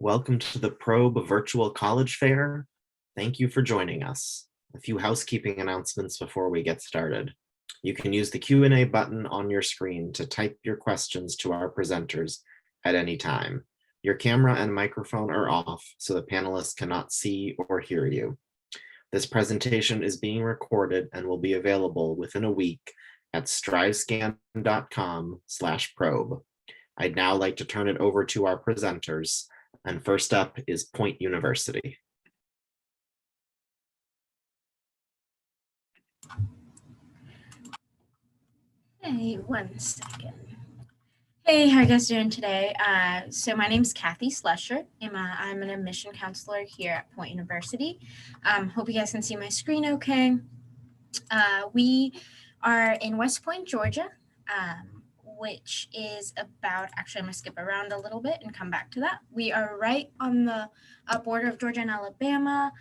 Welcome to the Probe Virtual College Fair. Thank you for joining us. A few housekeeping announcements before we get started. You can use the Q&A button on your screen to type your questions to our presenters at any time. Your camera and microphone are off, so the panelists cannot see or hear you. This presentation is being recorded and will be available within a week at strivescan.com/probe. I'd now like to turn it over to our presenters. And first up is Point University. Hey, 1 second. Hey, how are you guys doing today? So my name's Kathy Slesher. I'm an admission counselor here at Point University. Hope you guys can see my screen okay. We are in West Point, Georgia, which is about, actually I'm gonna skip around a little bit and come back to that. We are right on the border of Georgia and Alabama,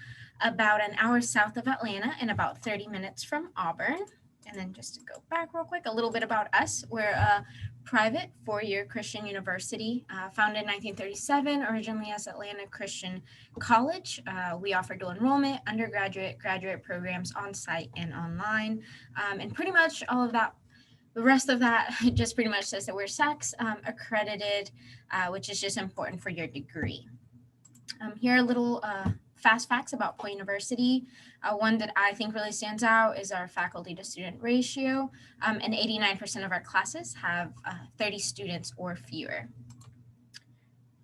about an hour south of Atlanta and about 30 minutes from Auburn. And then just to go back real quick, a little bit about us. We're a private four-year Christian university, founded in 1937, originally as Atlanta Christian College. We offer dual enrollment, undergraduate, graduate programs on site and online. And pretty much all of that, the rest of that just pretty much says that we're SACS accredited, which is just important for your degree. Here are a little fast facts about Point University. One that I think really stands out is our faculty to student ratio, and 89% of our classes have 30 students or fewer.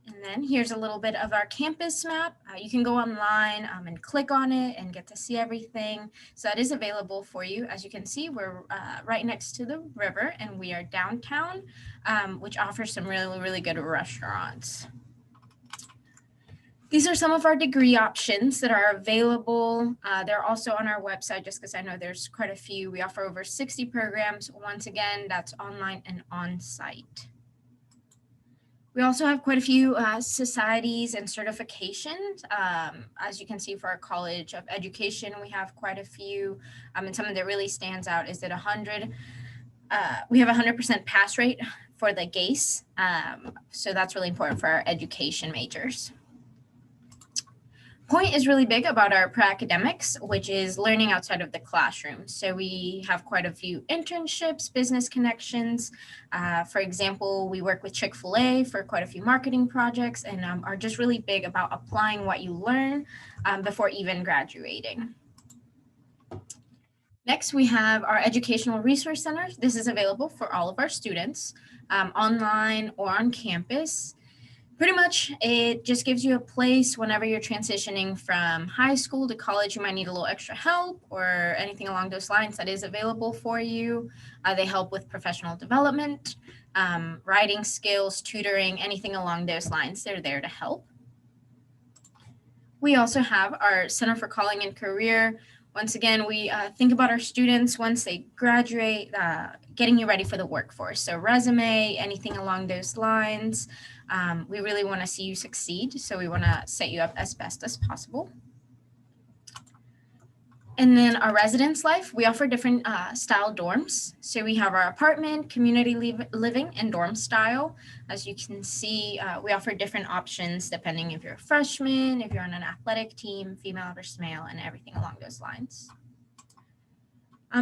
And then here's a little bit of our campus map. You can go online and click on it and get to see everything. So that is available for you. As you can see, we're right next to the river and we are downtown, which offers some really, really good restaurants. These are some of our degree options that are available. They're also on our website, just because I know there's quite a few. We offer over 60 programs. Once again, that's online and on-site. We also have quite a few societies and certifications. As you can see for our College of Education, we have quite a few. And something that really stands out is that we have 100% pass rate for the GACE. So that's really important for our education majors. Point is really big about our pre-academics, which is learning outside of the classroom. So we have quite a few internships, business connections. For example, we work with Chick-fil-A for quite a few marketing projects and are just really big about applying what you learn before even graduating. Next, we have our Educational Resource Centers. This is available for all of our students, online or on campus. Pretty much, it just gives you a place whenever you're transitioning from high school to college, you might need a little extra help or anything along those lines that is available for you. They help with professional development, writing skills, tutoring, anything along those lines. They're there to help. We also have our Center for Calling and Career. Once again, we think about our students once they graduate, getting you ready for the workforce. So resume, anything along those lines. We really want to see you succeed, so we want to set you up as best as possible. And then our residence life, we offer different style dorms. So we have our apartment, community living, and dorm style. As you can see, we offer different options depending if you're a freshman, if you're on an athletic team, female versus male, and everything along those lines.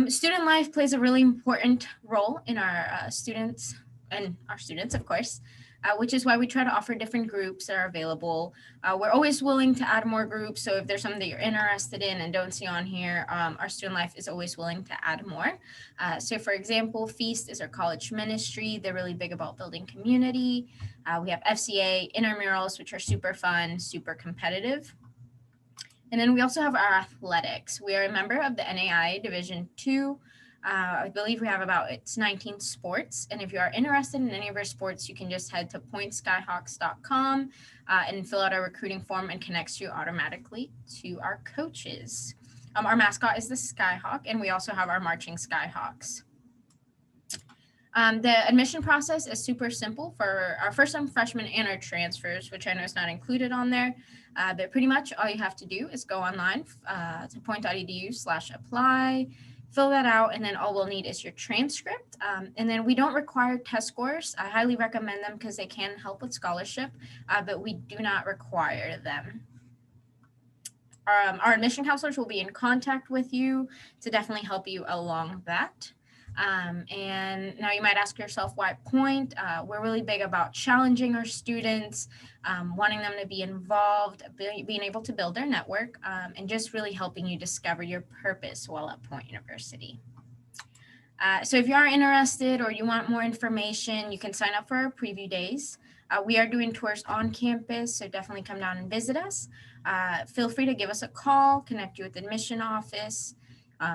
Student life plays a really important role in our students, of course. Which is why we try to offer different groups that are available. We're always willing to add more groups. So if there's something that you're interested in and don't see on here, our student life is always willing to add more. So for example, Feast is our college ministry. They're really big about building community. We have FCA intramurals, which are super fun, super competitive. And then we also have our athletics. We are a member of the NAI Division II. I believe we have about 19 sports. And if you are interested in any of our sports, you can just head to pointskyhawks.com and fill out our recruiting form and connects you automatically to our coaches. Our mascot is the Skyhawk, and we also have our marching Skyhawks. The admission process is super simple for our first-time freshmen and our transfers, which I know is not included on there. But pretty much all you have to do is go online to point.edu/apply, Fill that out, and then all we'll need is your transcript. And then we don't require test scores. I highly recommend them because they can help with scholarship, but we do not require them. Our admission counselors will be in contact with you to definitely help you along that. And now you might ask yourself, why Point? We're really big about challenging our students, wanting them to be involved, being able to build their network, and just really helping you discover your purpose while at Point University. So if you are interested or you want more information, you can sign up for our preview days. We are doing tours on campus, so definitely come down and visit us. Feel free to give us a call, connect you with the admission office.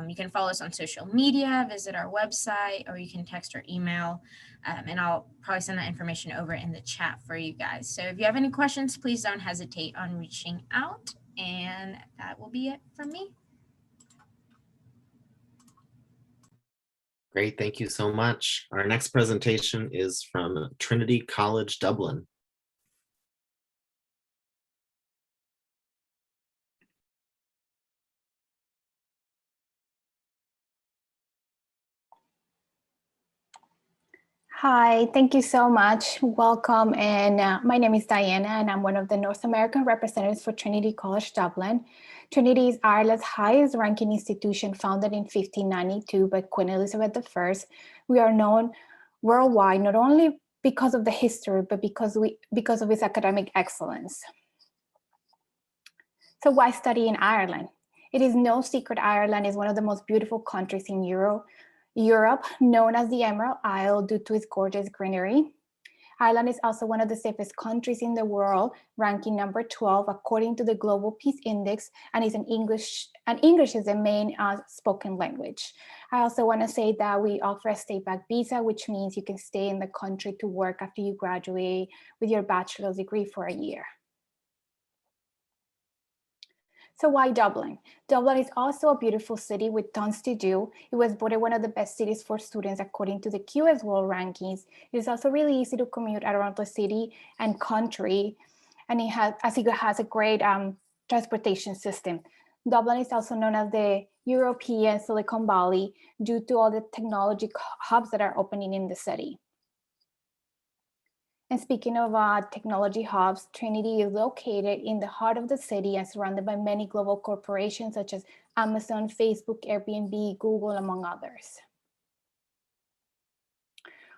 You can follow us on social media, visit our website, or you can text or email, and I'll probably send that information over in the chat for you guys. So if you have any questions, please don't hesitate on reaching out, and that will be it from me. Great, thank you so much. Our next presentation is from Trinity College, Dublin. Hi, thank you so much. Welcome. And my name is Diana, and I'm one of the North American representatives for Trinity College Dublin. Trinity is Ireland's highest ranking institution, founded in 1592 by Queen Elizabeth I. We are known worldwide, not only because of the history, but because of its academic excellence. So why study in Ireland? It is no secret Ireland is one of the most beautiful countries in Europe, known as the Emerald Isle due to its gorgeous greenery. Ireland is also one of the safest countries in the world, ranking number 12 according to the Global Peace Index, and English is the main spoken language. I also want to say that we offer a stay-back visa, which means you can stay in the country to work after you graduate with your bachelor's degree for a year. So why Dublin? Dublin is also a beautiful city with tons to do. It was voted one of the best cities for students according to the QS World Rankings. It is also really easy to commute around the city and country, and it has a great transportation system. Dublin is also known as the European Silicon Valley due to all the technology hubs that are opening in the city. And speaking of technology hubs, Trinity is located in the heart of the city and surrounded by many global corporations such as Amazon, Facebook, Airbnb, Google, among others.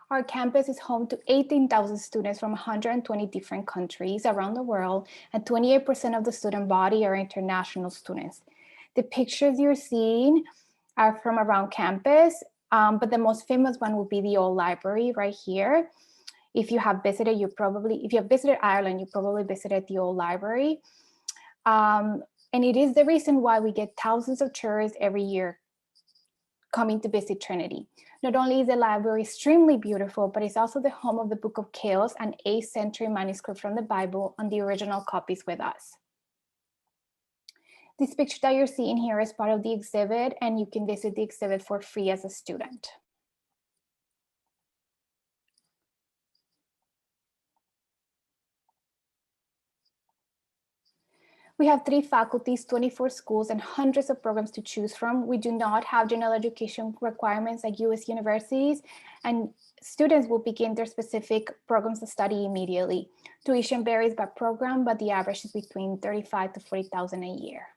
Our campus is home to 18,000 students from 120 different countries around the world, and 28% of the student body are international students. The pictures you're seeing are from around campus, but the most famous one would be the old library right here. If you have visited Ireland, you probably visited the old library. And it is the reason why we get thousands of tourists every year coming to visit Trinity. Not only is the library extremely beautiful, but it's also the home of the Book of Chaos, an 8th century manuscript from the Bible, on the original copies with us. This picture that you're seeing here is part of the exhibit, and you can visit the exhibit for free as a student. We have 3 faculties, 24 schools, and hundreds of programs to choose from. We do not have general education requirements like US universities, and students will begin their specific programs to study immediately. Tuition varies by program, but the average is between $35,000 to $40,000 a year.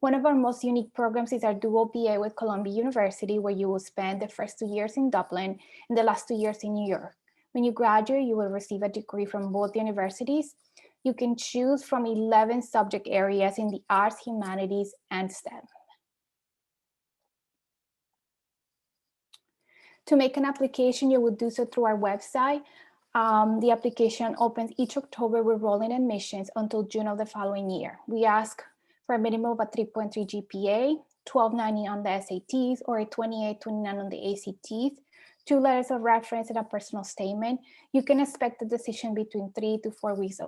One of our most unique programs is our dual BA with Columbia University, where you will spend the first 2 years in Dublin and the last 2 years in New York. When you graduate, you will receive a degree from both universities. You can choose from 11 subject areas in the arts, humanities, and STEM. To make an application, you will do so through our website. The application opens each October with rolling admissions until June of the following year. We ask for a minimum of a 3.3 GPA, 1290 on the SATs, or a 2829 on the ACTs, 2 letters of reference and a personal statement. You can expect a decision between 3 to 4 weeks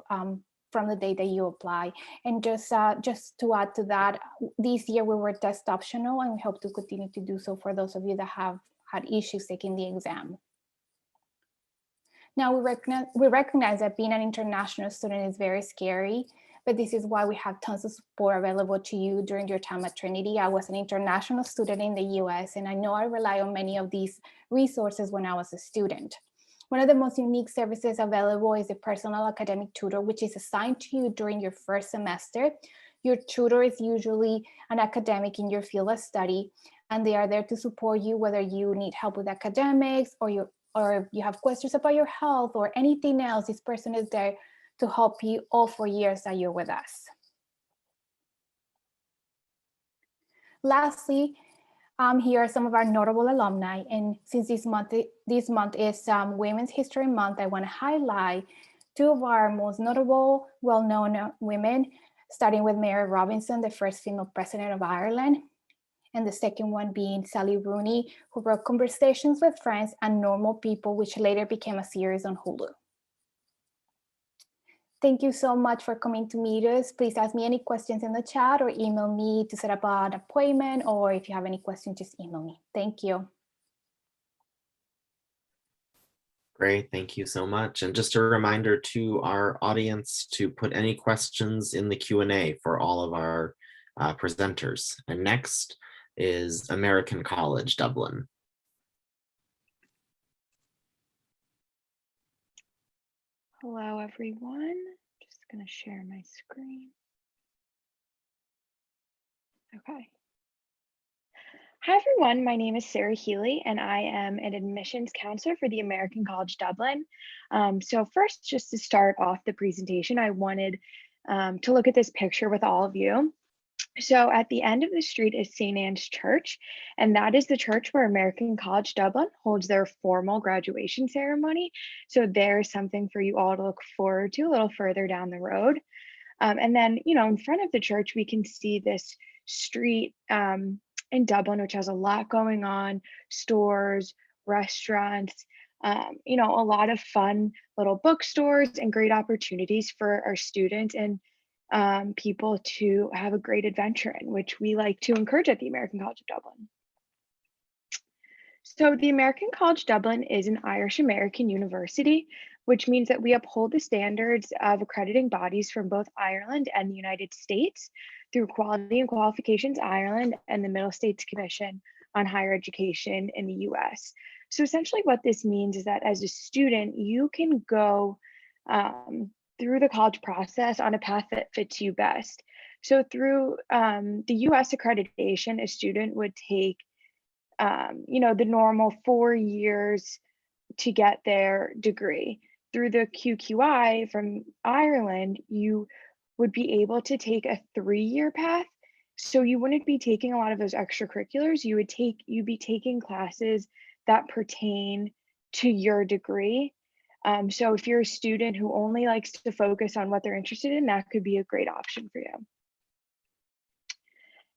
from the day that you apply. And just to add to that, this year we were test optional, and we hope to continue to do so for those of you that have had issues taking the exam. Now we recognize that being an international student is very scary, but this is why we have tons of support available to you during your time at Trinity. I was an international student in the US, and I know I rely on many of these resources when I was a student. One of the most unique services available is a personal academic tutor, which is assigned to you during your first semester. Your tutor is usually an academic in your field of study, and they are there to support you whether you need help with academics or you have questions about your health or anything else. This person is there to help you all 4 years that you're with us. Lastly, here are some of our notable alumni, and since this month is Women's History Month, I want to highlight two of our most notable, well-known women, starting with Mary Robinson, the first female president of Ireland, and the second one being Sally Rooney, who wrote Conversations with Friends and Normal People, which later became a series on Hulu. Thank you so much for coming to meet us. Please ask me any questions in the chat or email me to set up an appointment, or if you have any questions, just email me. Thank you. Great, thank you so much. And just a reminder to our audience to put any questions in the Q&A for all of our presenters. And next is American College, Dublin. Hello, everyone. Just going to share my screen. Okay. Hi, everyone. My name is Sarah Healy, and I am an admissions counselor for the American College Dublin. So first, just to start off the presentation, I wanted to look at this picture with all of you. So at the end of the street is St. Anne's Church, and that is the church where American College Dublin holds their formal graduation ceremony. So there's something for you all to look forward to a little further down the road. And then, in front of the church, we can see this street in Dublin, which has a lot going on, stores, restaurants, a lot of fun little bookstores and great opportunities for our students and people to have a great adventure in, which we like to encourage at the American College of Dublin. So the American College Dublin is an Irish American university, which means that we uphold the standards of accrediting bodies from both Ireland and the United States through Quality and Qualifications Ireland and the Middle States Commission on Higher Education in the US. So essentially what this means is that as a student, you can go through the college process on a path that fits you best. So through the US accreditation, a student would take, the normal 4 years to get their degree. Through the QQI from Ireland, you would be able to take a 3-year path. So you wouldn't be taking a lot of those extracurriculars. You'd be taking classes that pertain to your degree. So if you're a student who only likes to focus on what they're interested in, that could be a great option for you.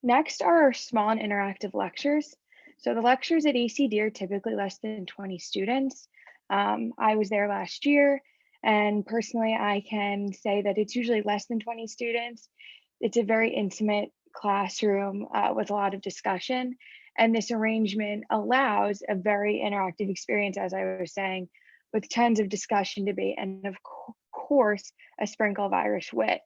Next are our small and interactive lectures. So the lectures at ACD are typically less than 20 students. I was there last year, and personally, I can say that it's usually less than 20 students. It's a very intimate classroom with a lot of discussion, and this arrangement allows a very interactive experience, as I was saying, with tons of discussion, debate, and of course, a sprinkle of Irish wit.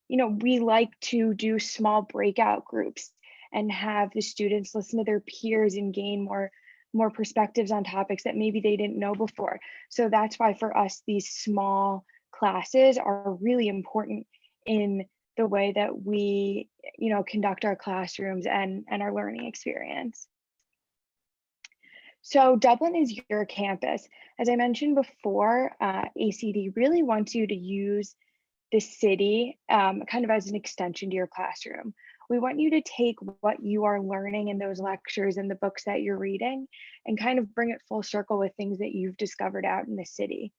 We like to do small breakout groups and have the students listen to their peers and gain more perspectives on topics that maybe they didn't know before. So that's why for us, these small classes are really important in the way that we, conduct our classrooms and our learning experience. So Dublin is your campus. As I mentioned before, ACD really wants you to use the city kind of as an extension to your classroom. We want you to take what you are learning in those lectures and the books that you're reading and kind of bring it full circle with things that you've discovered out in the city.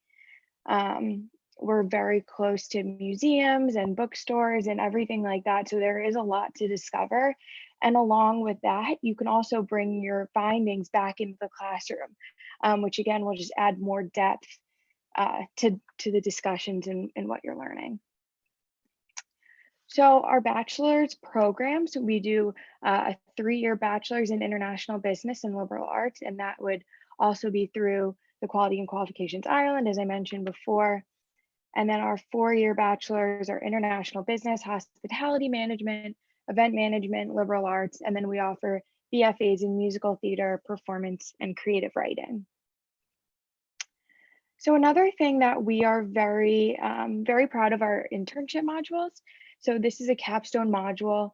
We're very close to museums and bookstores and everything like that. So there is a lot to discover. And along with that, you can also bring your findings back into the classroom, which again, will just add more depth to the discussions and what you're learning. So our bachelor's programs, we do a 3-year bachelor's in international business and liberal arts, and that would also be through the Quality and Qualifications Ireland, as I mentioned before. And then our 4-year bachelors are international business, hospitality management, event management, liberal arts, and then we offer BFAs in musical theater, performance, and creative writing. So another thing that we are very proud of our internship modules. So this is a capstone module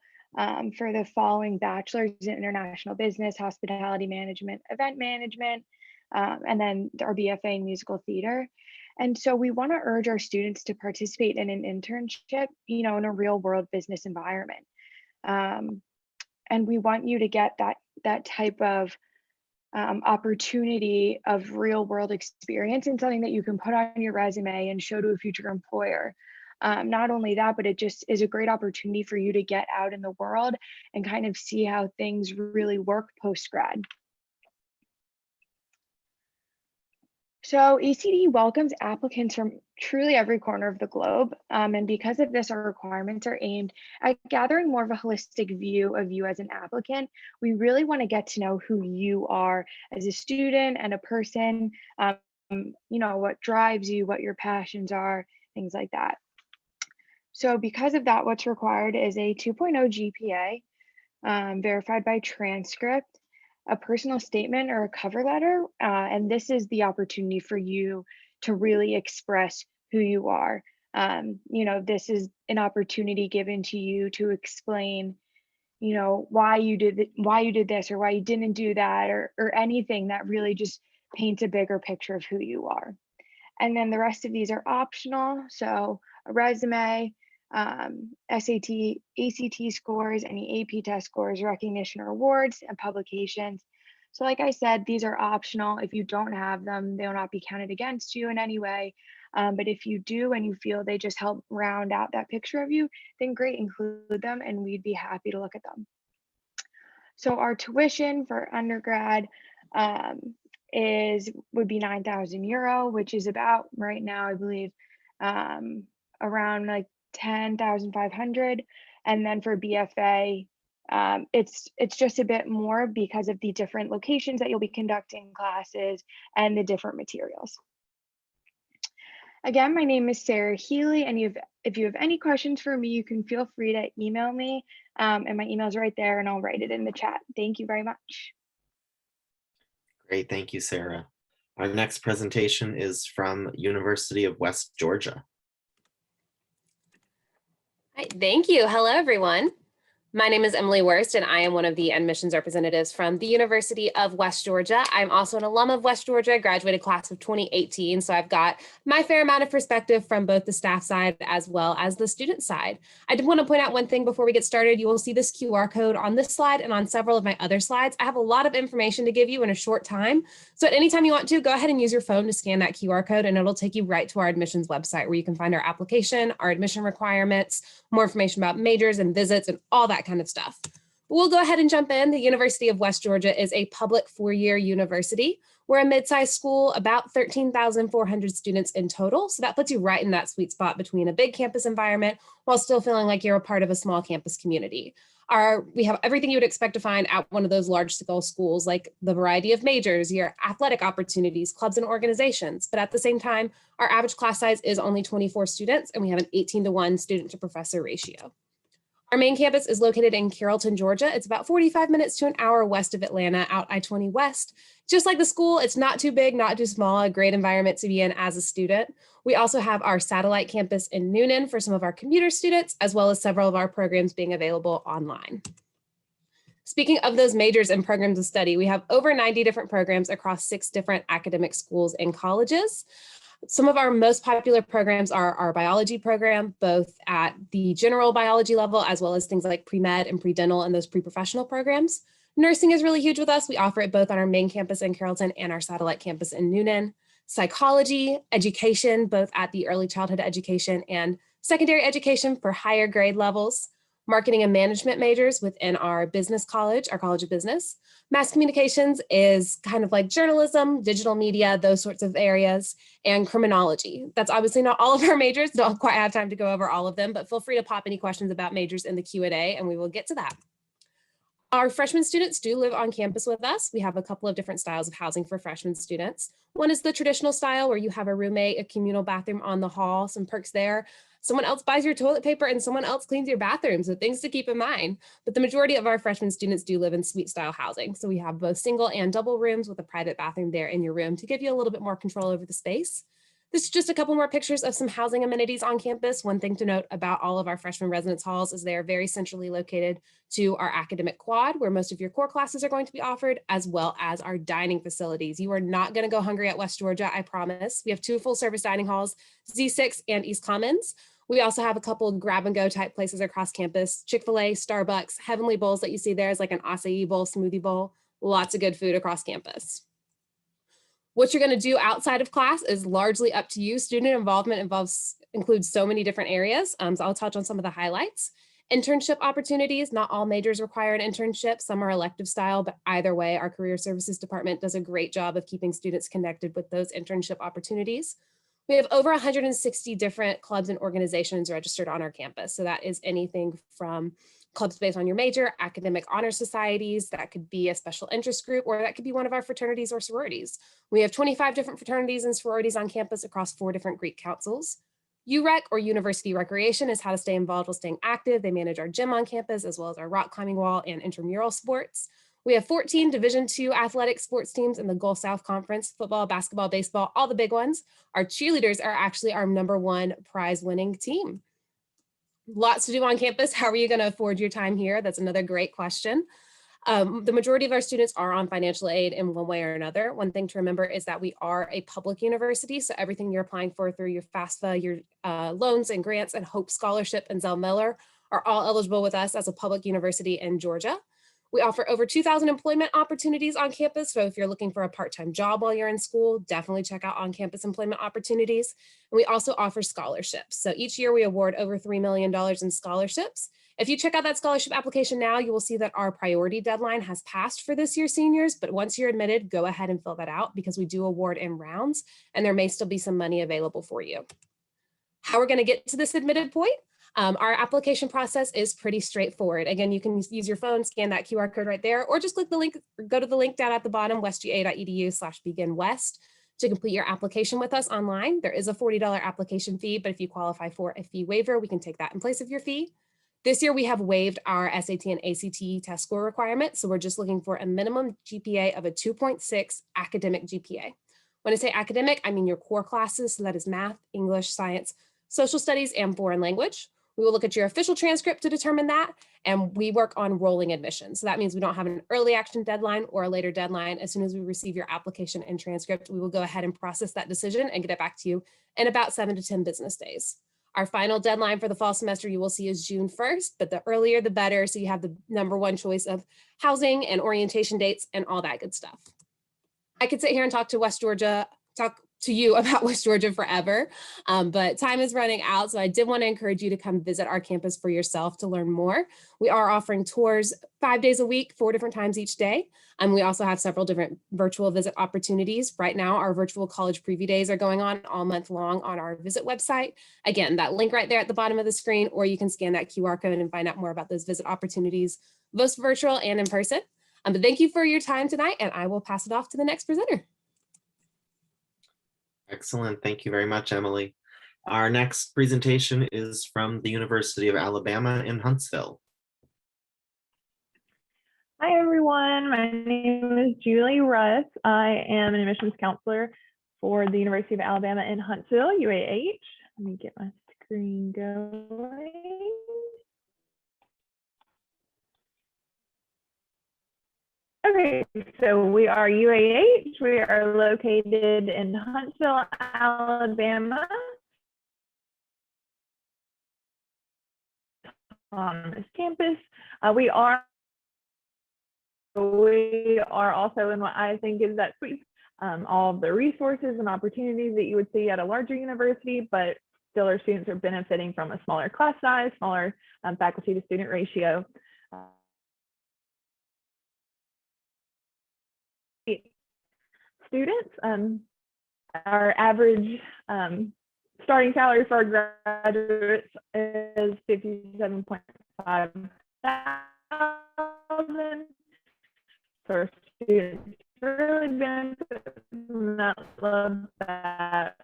for the following bachelors in international business, hospitality management, event management, and then our BFA in musical theater. And so we want to urge our students to participate in an internship, you know, in a real world business environment. And we want you to get that type of opportunity of real world experience and something that you can put on your resume and show to a future employer. Not only that, but it just is a great opportunity for you to get out in the world and kind of see how things really work post-grad. So ECD welcomes applicants from truly every corner of the globe. And because of this, our requirements are aimed at gathering more of a holistic view of you as an applicant. We really want to get to know who you are as a student and a person, you know, what drives you, what your passions are, things like that. So because of that, what's required is a 2.0 GPA, verified by transcript, a personal statement or a cover letter. And this is the opportunity for you to really express who you are. You know, this is an opportunity given to you to explain, you know, why you did this or why you didn't do that, or anything that really just paints a bigger picture of who you are. And then the rest of these are optional. So a resume, SAT, ACT scores, any AP test scores, recognition or awards, and publications. So like I said, these are optional. If you don't have them, they will not be counted against you in any way. But if you do and you feel they just help round out that picture of you, then great, include them and we'd be happy to look at them. So our tuition for undergrad would be €9,000, which is about right now, I believe, around like 10,500. And then for BFA, it's just a bit more because of the different locations that you'll be conducting classes and the different materials. Again, my name is Sarah Healy, and if you have any questions for me, you can feel free to email me, and my email is right there, and I'll write it in the chat. Thank you very much. Great, thank you, Sarah. Our next presentation is from University of West Georgia. Hi, thank you. Hello, everyone. My name is Emily Wurst, and I am one of the admissions representatives from the University of West Georgia. I'm also an alum of West Georgia, graduated class of 2018, so I've got my fair amount of perspective from both the staff side as well as the student side. I did want to point out one thing before we get started. You will see this QR code on this slide and on several of my other slides. I have a lot of information to give you in a short time, so at any time you want to, go ahead and use your phone to scan that QR code, and it'll take you right to our admissions website where you can find our application, our admission requirements, more information about majors and visits, and all that kind of stuff. We'll go ahead and jump in. The University of West Georgia is a public four-year university. We're a mid-sized school, about 13,400 students in total. So that puts you right in that sweet spot between a big campus environment while still feeling like you're a part of a small campus community. We have everything you would expect to find at one of those large scale schools, like the variety of majors, your athletic opportunities, clubs and organizations. But at the same time, our average class size is only 24 students, and we have an 18-to-1 student to professor ratio. Our main campus is located in Carrollton, Georgia. It's about 45 minutes to an hour west of Atlanta, out I-20 West. Just like the school, it's not too big, not too small, a great environment to be in as a student. We also have our satellite campus in Noonan for some of our commuter students, as well as several of our programs being available online. Speaking of those majors and programs of study, we have over 90 different programs across 6 different academic schools and colleges. Some of our most popular programs are our biology program, both at the general biology level, as well as things like pre-med and pre-dental and those pre-professional programs. Nursing is really huge with us. We offer it both on our main campus in Carrollton and our satellite campus in Noonan. Psychology, education, both at the early childhood education and secondary education for higher grade levels. Marketing and management majors within our business college, our College of Business. Mass communications is kind of like journalism, digital media, those sorts of areas, and criminology. That's obviously not all of our majors. Don't quite have time to go over all of them, but feel free to pop any questions about majors in the Q&A and we will get to that. Our freshman students do live on campus with us. We have a couple of different styles of housing for freshman students. One is the traditional style where you have a roommate, a communal bathroom on the hall, some perks there. Someone else buys your toilet paper and someone else cleans your bathroom, so things to keep in mind. But the majority of our freshman students do live in suite style housing. So we have both single and double rooms with a private bathroom there in your room to give you a little bit more control over the space. This is just a couple more pictures of some housing amenities on campus. One thing to note about all of our freshman residence halls is they are very centrally located to our academic quad, where most of your core classes are going to be offered, as well as our dining facilities. You are not going to go hungry at West Georgia, I promise. We have 2 full service dining halls, Z6 and East Commons. We also have a couple grab and go type places across campus, Chick-fil-A, Starbucks, Heavenly Bowls that you see there is like an acai bowl, smoothie bowl, lots of good food across campus. What you're going to do outside of class is largely up to you. Student involvement includes so many different areas. So I'll touch on some of the highlights. Internship opportunities, not all majors require an internship. Some are elective style, but either way, our career services department does a great job of keeping students connected with those internship opportunities. We have over 160 different clubs and organizations registered on our campus. So that is anything from clubs based on your major, academic honor societies, that could be a special interest group, or that could be one of our fraternities or sororities. We have 25 different fraternities and sororities on campus across 4 different Greek councils. UREC, or University Recreation, is how to stay involved while staying active. They manage our gym on campus, as well as our rock climbing wall and intramural sports. We have 14 Division II athletic sports teams in the Gulf South Conference: football, basketball, baseball, all the big ones. Our cheerleaders are actually our #1 prize winning team. Lots to do on campus. How are you going to afford your time here? That's another great question. The majority of our students are on financial aid in one way or another. One thing to remember is that we are a public university, so everything you're applying for through your FAFSA, your loans and grants and Hope Scholarship and Zell Miller are all eligible with us as a public university in Georgia. We offer over 2,000 employment opportunities on campus. So if you're looking for a part-time job while you're in school, definitely check out on-campus employment opportunities. And we also offer scholarships. So each year we award over $3 million in scholarships. If you check out that scholarship application now, you will see that our priority deadline has passed for this year's seniors, but once you're admitted, go ahead and fill that out because we do award in rounds and there may still be some money available for you. How we're going to get to this admitted point? Our application process is pretty straightforward. Again, you can use your phone, scan that QR code right there, or just click the link, or go to the link down at the bottom, westga.edu/beginwest, to complete your application with us online. There is a $40 application fee, but if you qualify for a fee waiver, we can take that in place of your fee. This year, we have waived our SAT and ACT test score requirement, so we're just looking for a minimum GPA of a 2.6 academic GPA. When I say academic, I mean your core classes, so that is math, English, science, social studies, and foreign language. We will look at your official transcript to determine that, and we work on rolling admissions. So that means we don't have an early action deadline or a later deadline. As soon as we receive your application and transcript, we will go ahead and process that decision and get it back to you in about 7 to 10 business days. Our final deadline for the fall semester you will see is June 1st, but the earlier the better, so you have the #1 choice of housing and orientation dates and all that good stuff. I could sit here and talk to you about West Georgia forever, but time is running out. So I did want to encourage you to come visit our campus for yourself to learn more. We are offering tours 5 days a week, 4 different times each day. We also have several different virtual visit opportunities. Right now, our virtual college preview days are going on all month long on our visit website. Again, that link right there at the bottom of the screen, or you can scan that QR code and find out more about those visit opportunities, both virtual and in person. But thank you for your time tonight, and I will pass it off to the next presenter. Excellent. Thank you very much, Emily. Our next presentation is from the University of Alabama in Huntsville. Hi, everyone. My name is Julie Russ. I am an admissions counselor for the University of Alabama in Huntsville, UAH. Let me get my screen going. Okay, so we are UAH. We are located in Huntsville, Alabama. On this campus, we are also in what I think is that sweet, all of the resources and opportunities that you would see at a larger university, but still our students are benefiting from a smaller class size, smaller faculty to student ratio. Students, our average starting salary for our graduates is $57,500. $1,000. So our students really benefit from that. Love that.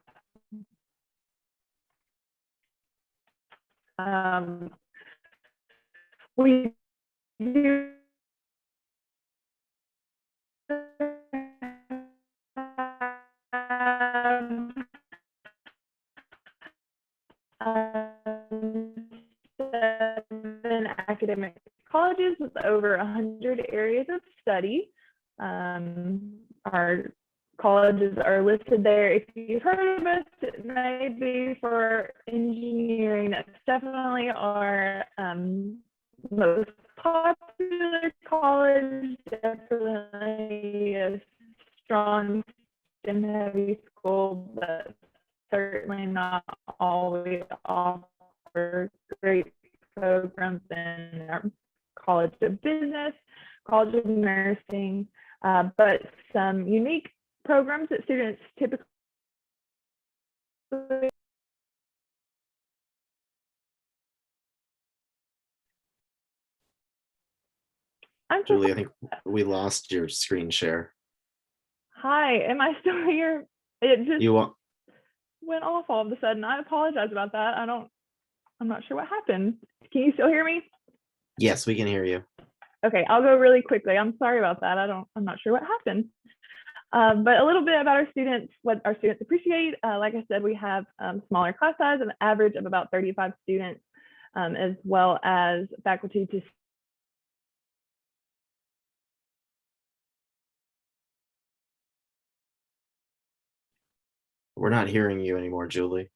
We do have 7 academic colleges with over 100 areas of study. Our colleges are listed there. If you've heard of us, it may be for engineering. That's definitely our most popular college, definitely a strong STEM heavy school, but certainly not always offer great programs in our College of Business, College of Nursing, but some unique programs that students typically Julie, I think we lost your screen share. Hi, am I still here? It just You want? went off all of a sudden. I apologize about that. I'm not sure what happened. Can you still hear me? Yes, we can hear you. Okay, I'll go really quickly. I'm sorry about that. I'm not sure what happened. But a little bit about our students, what our students appreciate. Like I said, we have smaller class size, an average of about 35 students, as well as faculty to We're not hearing you anymore, Julie.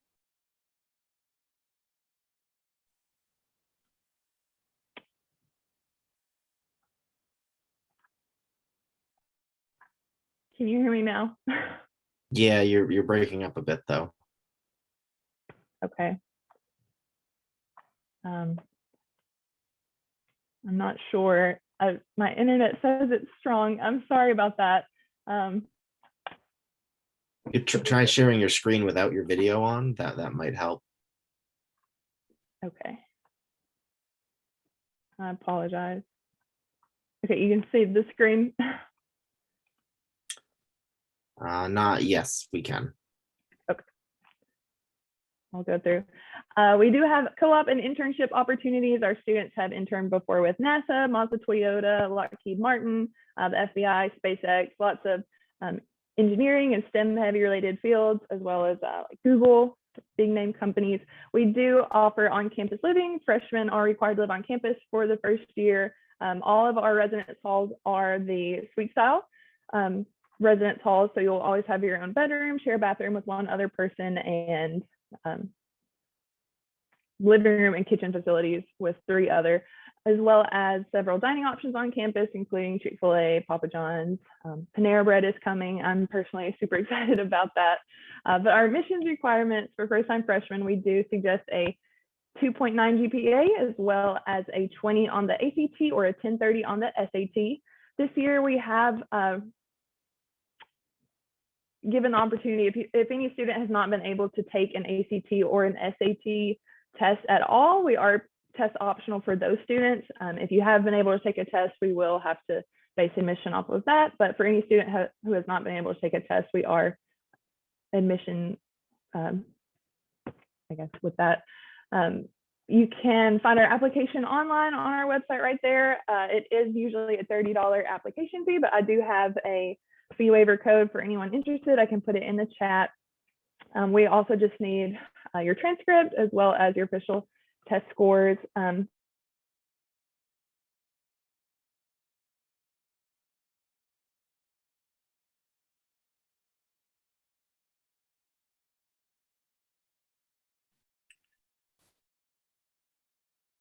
Can you hear me now? Yeah, you're breaking up a bit though. Okay. I'm not sure. My internet says it's strong. I'm sorry about that. You try sharing your screen without your video on. That might help. Okay. I apologize. Okay, you can see the screen. Yes, we can. Okay. I'll go through. We do have co-op and internship opportunities. Our students have interned before with NASA, Mazda Toyota, Lockheed Martin, the FBI, SpaceX, lots of engineering and STEM heavy related fields, as well as like Google, big name companies. We do offer on-campus living. Freshmen are required to live on campus for the first year. All of our residence halls are the suite style residence halls, so you'll always have your own bedroom, share a bathroom with one other person, and living room and kitchen facilities with 3 other, as well as several dining options on campus, including Chick-fil-A, Papa John's. Panera Bread is coming. I'm personally super excited about that. But our admissions requirements for first-time freshmen, we do suggest a 2.9 GPA, as well as a 20 on the ACT or a 1030 on the SAT. This year we have given the opportunity, if any student has not been able to take an ACT or an SAT test at all, we are test optional for those students. If you have been able to take a test, we will have to base admission off of that. But for any student who has not been able to take a test, we are admission, I guess, with that. You can find our application online on our website right there. It is usually a $30 application fee, but I do have a fee waiver code for anyone interested. I can put it in the chat. We also just need your transcript as well as your official test scores.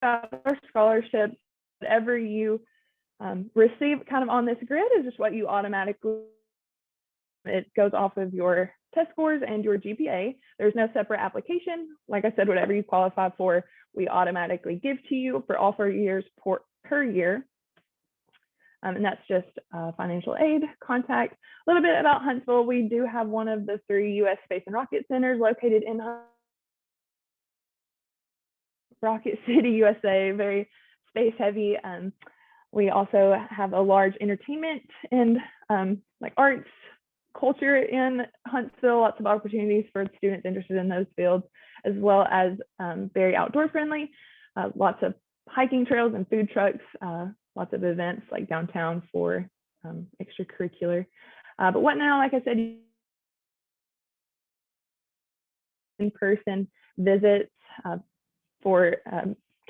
Our scholarship, whatever you receive kind of on this grid is just what you automatically, it goes off of your test scores and your GPA. There's no separate application. Like I said, whatever you qualify for, we automatically give to you for all 4 years per year. And that's just financial aid, contact. A little bit about Huntsville. We do have one of the 3 U.S. Space and Rocket Centers located in Rocket City, USA, very space heavy. We also have a large entertainment and like arts culture in Huntsville, lots of opportunities for students interested in those fields, as well as very outdoor friendly, lots of hiking trails and food trucks, lots of events like downtown for extracurricular. But what now, like I said, in-person visits for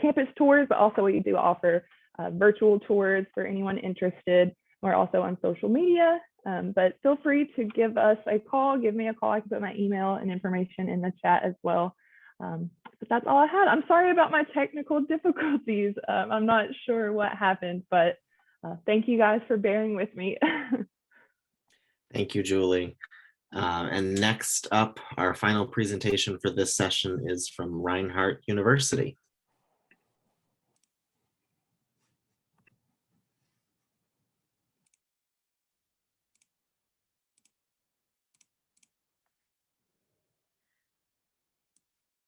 campus tours, but also we do offer virtual tours for anyone interested. We're also on social media, but feel free to give us a call, give me a call. I can put my email and information in the chat as well. But that's all I had. I'm sorry about my technical difficulties. I'm not sure what happened, but thank you guys for bearing with me. Thank you, Julie. And next up, our final presentation for this session is from Reinhardt University.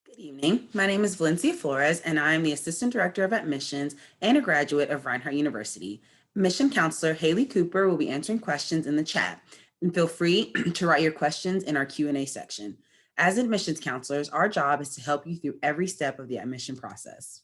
Good evening. My name is Valencia Flores, and I am the Assistant Director of Admissions and a graduate of Reinhardt University. Admission Counselor Haley Cooper will be answering questions in the chat, and feel free to write your questions in our Q&A section. As admissions counselors, our job is to help you through every step of the admission process.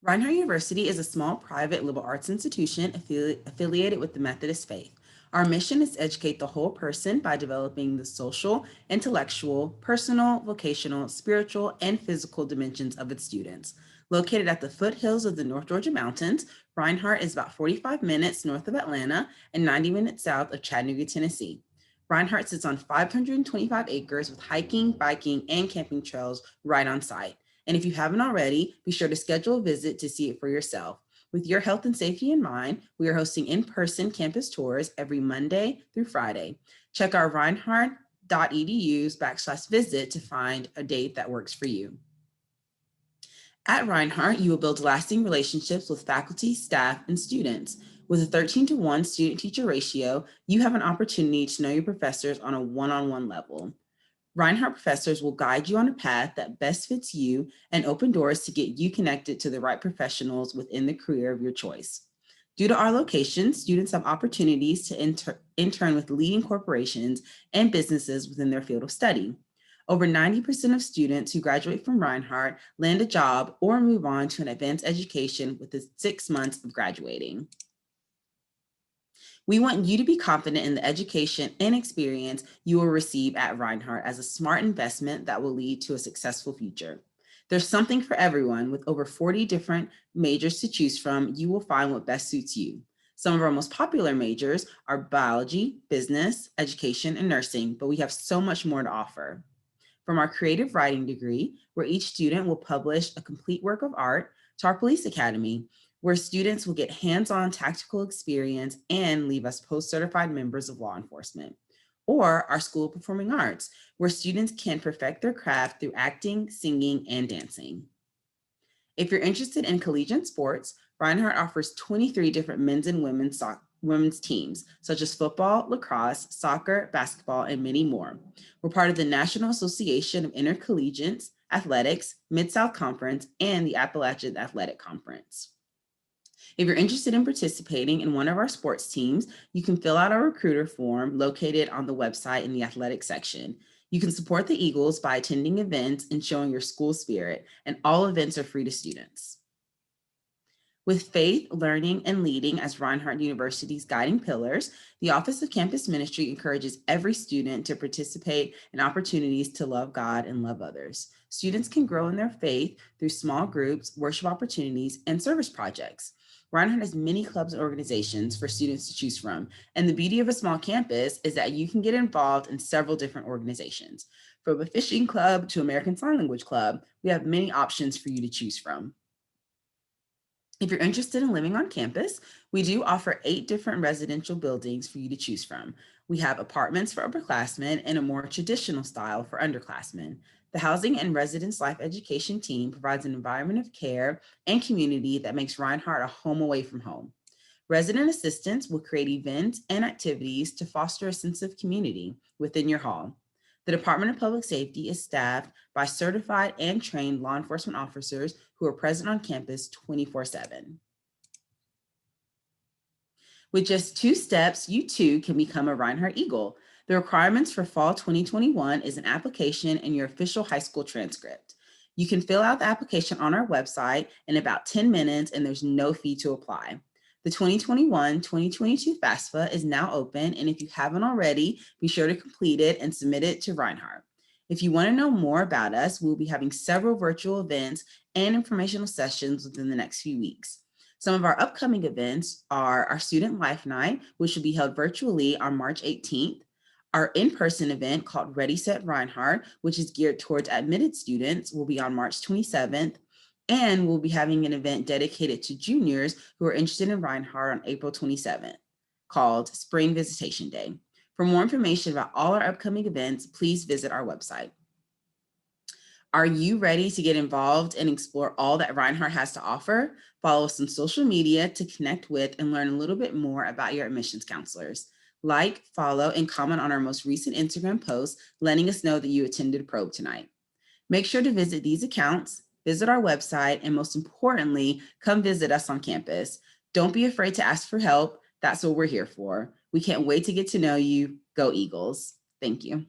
Reinhardt University is a small private liberal arts institution affiliated with the Methodist faith. Our mission is to educate the whole person by developing the social, intellectual, personal, vocational, spiritual, and physical dimensions of its students. Located at the foothills of the North Georgia Mountains, Reinhardt is about 45 minutes north of Atlanta and 90 minutes south of Chattanooga, Tennessee. Reinhardt sits on 525 acres with hiking, biking, and camping trails right on site. And if you haven't already, be sure to schedule a visit to see it for yourself. With your health and safety in mind, we are hosting in-person campus tours every Monday through Friday. Check our reinhardt.edu/visit to find a date that works for you. At Reinhardt, you will build lasting relationships with faculty, staff, and students. With a 13-to-1 student-teacher ratio, you have an opportunity to know your professors on a one-on-one level. Reinhardt professors will guide you on a path that best fits you and open doors to get you connected to the right professionals within the career of your choice. Due to our location, students have opportunities to intern with leading corporations and businesses within their field of study. Over 90% of students who graduate from Reinhardt land a job or move on to an advanced education within 6 months of graduating. We want you to be confident in the education and experience you will receive at Reinhardt as a smart investment that will lead to a successful future. There's something for everyone. With over 40 different majors to choose from, you will find what best suits you. Some of our most popular majors are biology, business, education, and nursing, but we have so much more to offer. From our creative writing degree, where each student will publish a complete work of art, to our police academy, where students will get hands-on tactical experience and leave as post-certified members of law enforcement. Or our School of Performing Arts, where students can perfect their craft through acting, singing, and dancing. If you're interested in collegiate sports, Reinhardt offers 23 different men's and women's teams, such as football, lacrosse, soccer, basketball, and many more. We're part of the National Association of Intercollegiate Athletics, Mid-South Conference, and the Appalachian Athletic Conference. If you're interested in participating in one of our sports teams, you can fill out our recruiter form located on the website in the athletics section. You can support the Eagles by attending events and showing your school spirit, and all events are free to students. With faith, learning, and leading as Reinhardt University's guiding pillars, the Office of Campus Ministry encourages every student to participate in opportunities to love God and love others. Students can grow in their faith through small groups, worship opportunities, and service projects. Reinhardt has many clubs and organizations for students to choose from, and the beauty of a small campus is that you can get involved in several different organizations. From a fishing club to American Sign Language Club, we have many options for you to choose from. If you're interested in living on campus, we do offer 8 different residential buildings for you to choose from. We have apartments for upperclassmen and a more traditional style for underclassmen. The Housing and Residence Life Education team provides an environment of care and community that makes Reinhardt a home away from home. Resident assistants will create events and activities to foster a sense of community within your hall. The Department of Public Safety is staffed by certified and trained law enforcement officers who are present on campus 24/7. With just 2 steps, you too can become a Reinhardt Eagle. The requirements for fall 2021 is an application and your official high school transcript. You can fill out the application on our website in about 10 minutes, and there's no fee to apply. The 2021-2022 FAFSA is now open, and if you haven't already, be sure to complete it and submit it to Reinhardt. If you want to know more about us, we'll be having several virtual events and informational sessions within the next few weeks. Some of our upcoming events are our Student Life Night, which will be held virtually on March 18th, our in-person event called Ready, Set, Reinhardt, which is geared towards admitted students, will be on March 27th, and we'll be having an event dedicated to juniors who are interested in Reinhardt on April 27th, called Spring Visitation Day. For more information about all our upcoming events, please visit our website. Are you ready to get involved and explore all that Reinhardt has to offer? Follow us on social media to connect with and learn a little bit more about your admissions counselors. Like, follow, and comment on our most recent Instagram post, letting us know that you attended Probe tonight. Make sure to visit these accounts, visit our website, and most importantly, come visit us on campus. Don't be afraid to ask for help. That's what we're here for. We can't wait to get to know you. Go Eagles. Thank you.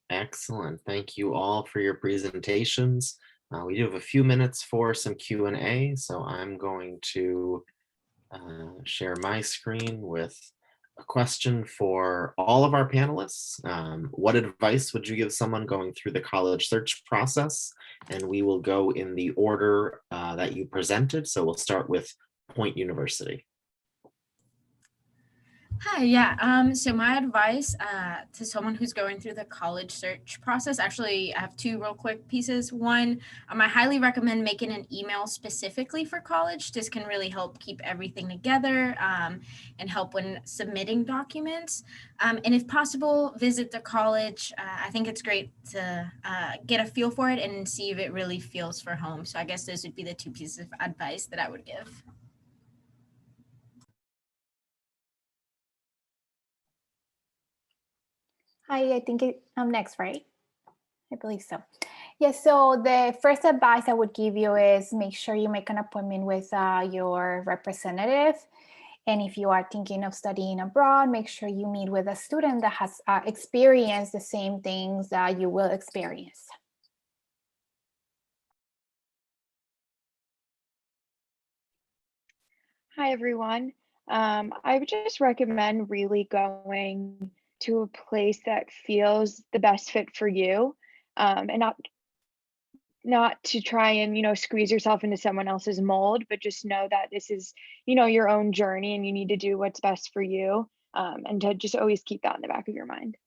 Excellent. Thank you all for your presentations. We do have a few minutes for some Q&A, so I'm going to share my screen with a question for all of our panelists. What advice would you give someone going through the college search process? And we will go in the order that you presented. So we'll start with Point University. Hi, yeah. So my advice to someone who's going through the college search process, actually, I have 2 real quick pieces. One, I highly recommend making an email specifically for college. This can really help keep everything together and help when submitting documents. And if possible, visit the college. I think it's great to get a feel for it and see if it really feels for home. So I guess those would be the 2 pieces of advice that I would give. Hi, I think I'm next, right? I believe so. Yes, so the first advice I would give you is make sure you make an appointment with your representative. And if you are thinking of studying abroad, make sure you meet with a student that has experienced the same things that you will experience. Hi, everyone. I would just recommend really going to a place that feels the best fit for you, and not to try and squeeze yourself into someone else's mold, but just know that this is your own journey and you need to do what's best for you, and to just always keep that in the back of your mind.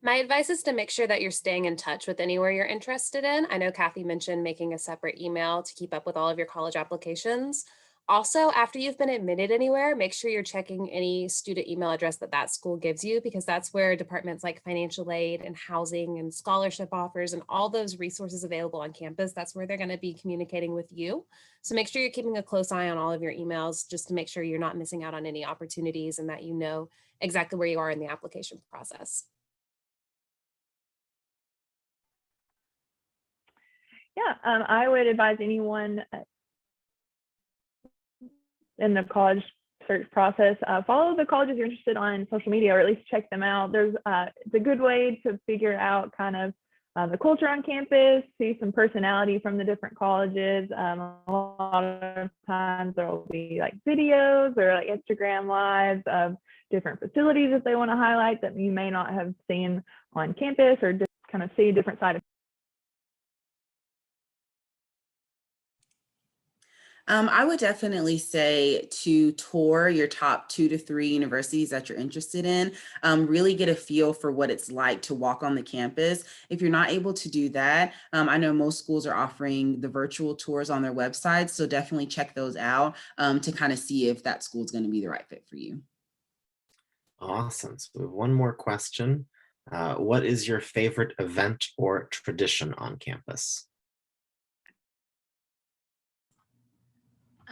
My advice is to make sure that you're staying in touch with anywhere you're interested in. I know Kathy mentioned making a separate email to keep up with all of your college applications. Also, after you've been admitted anywhere, make sure you're checking any student email address that school gives you, because that's where departments like financial aid and housing and scholarship offers and all those resources available on campus, that's where they're going to be communicating with you. So make sure you're keeping a close eye on all of your emails just to make sure you're not missing out on any opportunities and that you know exactly where you are in the application process. Yeah, I would advise anyone in the college search process, follow the colleges you're interested on social media, or at least check them out. It's a good way to figure out kind of the culture on campus, see some personality from the different colleges. A lot of times there will be like videos or like Instagram lives of different facilities that they want to highlight that you may not have seen on campus, or just kind of see a different side of. I would definitely say to tour your top 2 to 3 universities that you're interested in, really get a feel for what it's like to walk on the campus. If you're not able to do that, I know most schools are offering the virtual tours on their website, so definitely check those out to kind of see if that school is going to be the right fit for you. Awesome. So we have one more question. What is your favorite event or tradition on campus?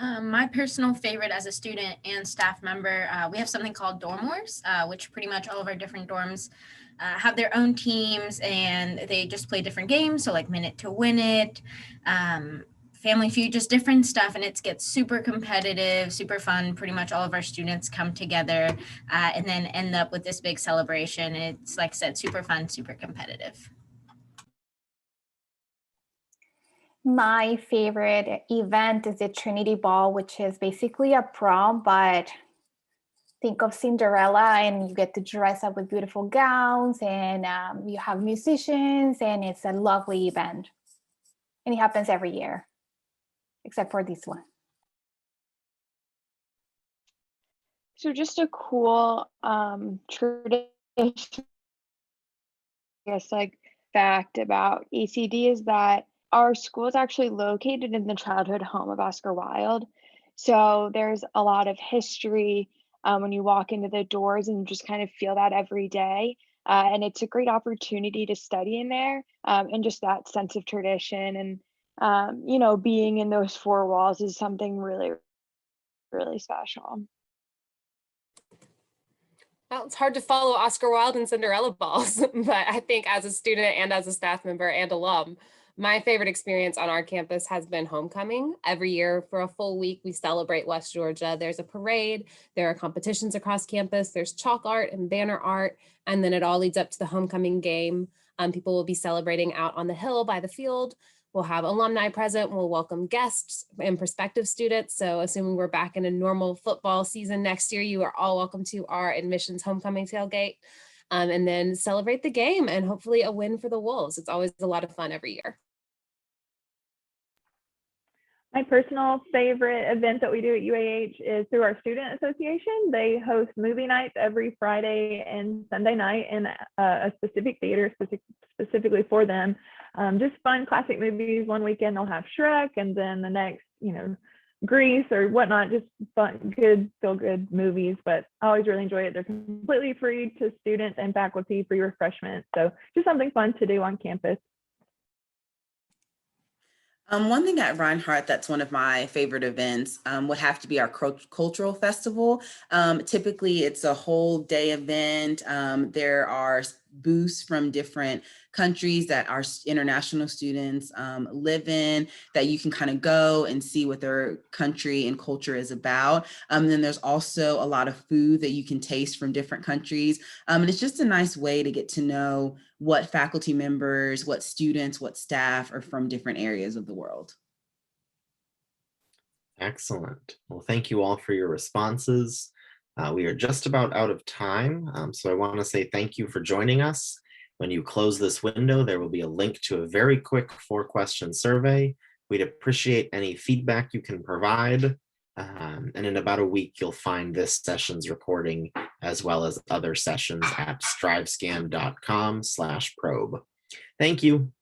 My personal favorite as a student and staff member, we have something called Dorm Wars, which pretty much all of our different dorms have their own teams and they just play different games. So like Minute to Win It, Family Feud, just different stuff. And it gets super competitive, super fun. Pretty much all of our students come together and then end up with this big celebration. It's, like I said, super fun, super competitive. My favorite event is the Trinity Ball, which is basically a prom, but think of Cinderella and you get to dress up with beautiful gowns and you have musicians and it's a lovely event. And it happens every year, except for this one. So just a cool tradition, I guess, like fact about ACD is that our school is actually located in the childhood home of Oscar Wilde. So there's a lot of history when you walk into the doors and you just kind of feel that every day. And it's a great opportunity to study in there and just that sense of tradition and, you know, being in those four walls is something really, really special. Well, it's hard to follow Oscar Wilde and Cinderella balls, but I think as a student and as a staff member and alum, my favorite experience on our campus has been homecoming. Every year for a full week, we celebrate West Georgia. There's a parade, there are competitions across campus, there's chalk art and banner art, and then it all leads up to the homecoming game. People will be celebrating out on the hill by the field. We'll have alumni present, we'll welcome guests and prospective students. So assuming we're back in a normal football season next year, you are all welcome to our admissions homecoming tailgate and then celebrate the game and hopefully a win for the Wolves. It's always a lot of fun every year. My personal favorite event that we do at UAH is through our student association. They host movie nights every Friday and Sunday night in a specific theater specifically for them. Just fun classic movies. One weekend they'll have Shrek, and then the next, you know, Grease or whatnot. Just fun, good, feel good movies. But I always really enjoy it. They're completely free to students and faculty, free refreshments. So just something fun to do on campus. One thing at Reinhardt that's one of my favorite events would have to be our cultural festival. Typically, it's a whole day event. There are booths from different countries that our international students live in that you can kind of go and see what their country and culture is about. Then there's also a lot of food that you can taste from different countries. And it's just a nice way to get to know what faculty members, what students, what staff are from different areas of the world. Excellent. Well, thank you all for your responses. We are just about out of time, so I want to say thank you for joining us. When you close this window, there will be a link to a very quick 4-question survey. We'd appreciate any feedback you can provide. And in about a week, you'll find this session's recording as well as other sessions at strivescan.com/probe. Thank you.